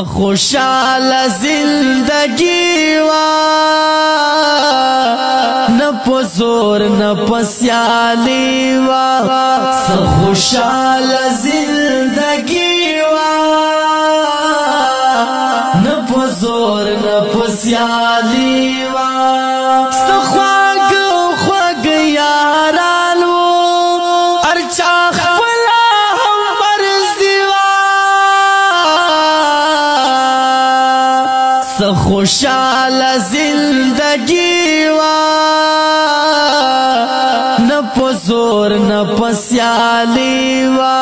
خوشال زندگی وا نہ پزور نہ پسیالی وا خوشال زندگی وا نہ پزور نہ پسیالی وا خواگ خواگ یارانو ارچا خپلا ہم برزی وا خوشال زندگی وا نہ پزور نہ پسیالی وا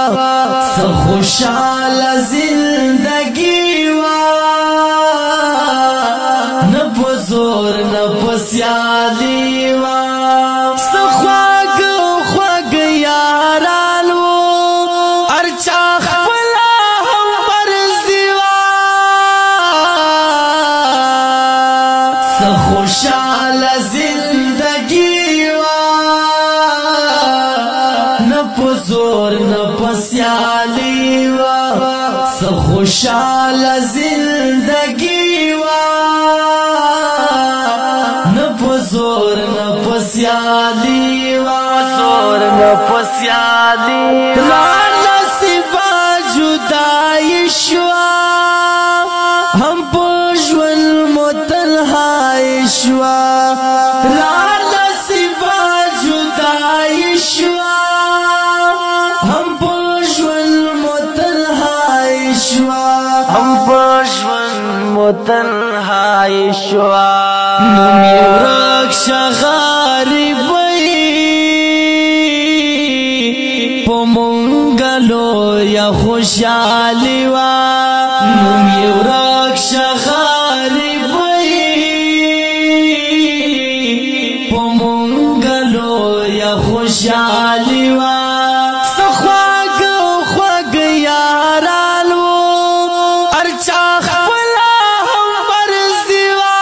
خوشال زندگی وا نہ پزور نہ پسیالی وا خواگ خواگ یارانو ارچا خپلا ہم برزی وا خوشال زندگی وا نہ پزور نہ پسیالی وا خوشال زندگی وا نہ پزور نہ پسیالی وا زور نہ پسیالی رانا سوا جدائی شوا ہم پوجول متنہائی شوا رانا سوا جدائی شوا ہم پوجول متنہائی شوا ہم پوجول متنہائی شوا نمی ورک شغاری پمونگلو یا خوشحالی وا نمی ورک شغاری پمونگلو یا خوشحالی وا خواگ خواگ یارانو ارچا خپلا ہم برزی وا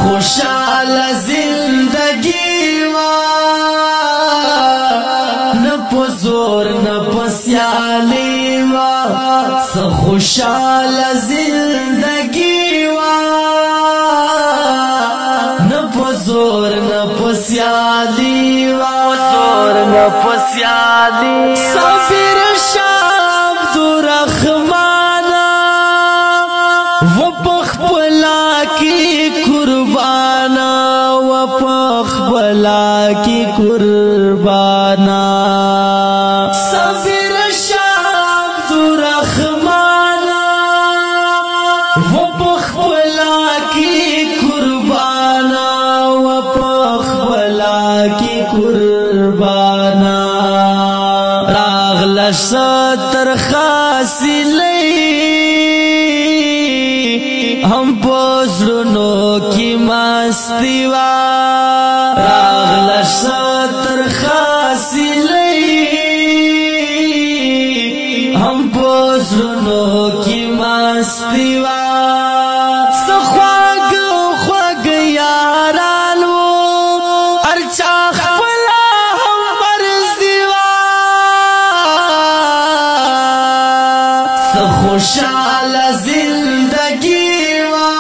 خوشال زندگی وا نہ پزور نہ پسیالی وا خوشال زندگی وا نہ پزور نہ پسیالی وا زور نہ پسیالی صابر شاه عبدالرحمانا و پخپلا کی قربانا و پخپلا کی قربانا صابر شاه عبدالرحمانا و پخپلا کی قربانا و پخپلا کی قربانا راغلش ستر خاصی لئی ہم پوزرنو کی مستی وا راغلش ستر خاصی لئی ہم پوزرنو کی مستی وا خواگ خواگ یارانو ارچا خپلا ہم برزی وا خوشال زندگی وا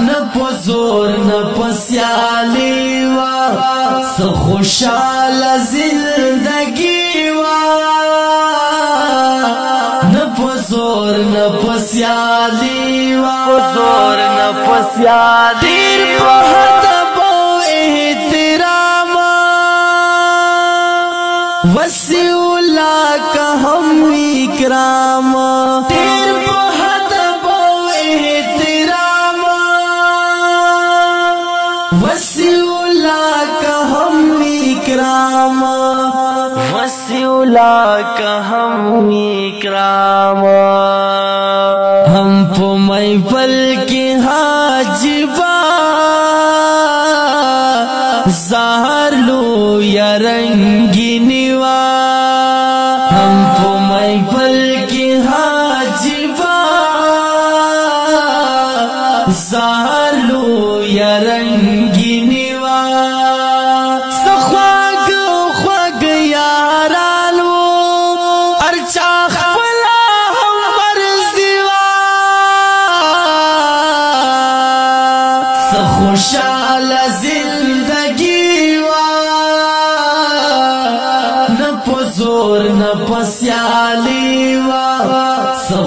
نہ پزور نہ پسیالی وا خوشال زندگی وا نہ پزور نہ پسیالی وا زور نہ پسیالی وا احترام وسیع اللہ کا ہم اکرام تیر بہت بو احترام وسیع اللہ کا ہم اکرام وسیع اللہ کا ہم اکرام ہم پو محفل کی حاجبا زہر لو یا رنگینی وا ہم پو محفل کی حاجبا زہر لو یا رنگینی وا خواگ خواگ یارانو چا خپلا هم مرضی وا خوشحال زندگی وا نہ پزور نہ پسیالی وا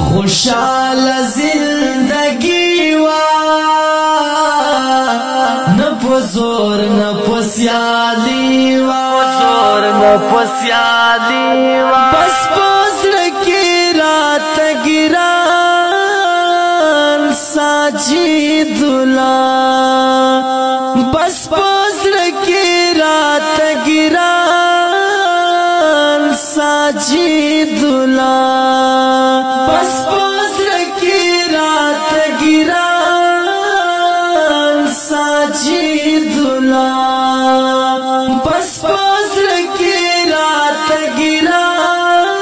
خوشحال زندگی وا نہ پزور نہ پسیالی وا بس پزر کی رات گران ساجد اللہ بس پزر کی رات گران ساجد اللہ بس پزر کی رات گران ساجد اللہ بس پزر کی رات گران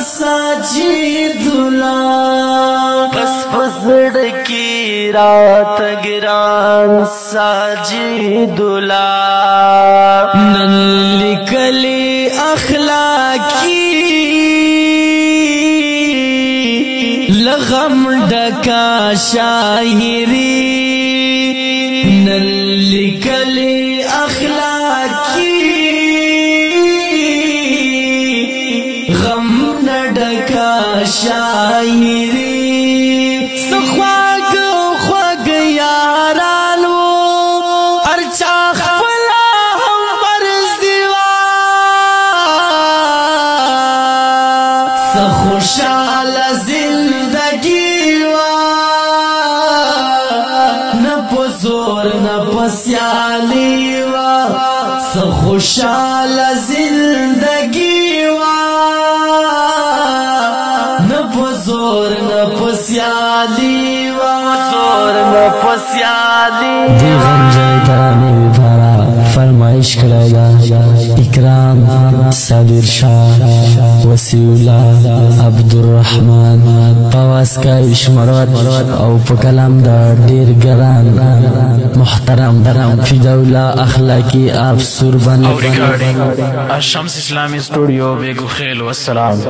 ساجد اللہ بس پزر کی رات گران ساجد اللہ نن لکلی اخلاقی لغم ڈکا شاعری نن لکلی اخلاقی غم نڈکا شاعری خوشحال زندگی وا نہ پزور نہ پسیالی وا خوشحال زندگی وا نہ پزور نہ پسیالی وا دی غم جیدانی بھارا فرمائش کرائے اکرام صابر شاہ وسیولہ عبدالرحمن پواز کا اشمروت او پکلام دا دیر گران محترم فیداولا اخلاقی آپ سربان الشمس اسلامی اسٹوڈیو بیگو خیل والسلام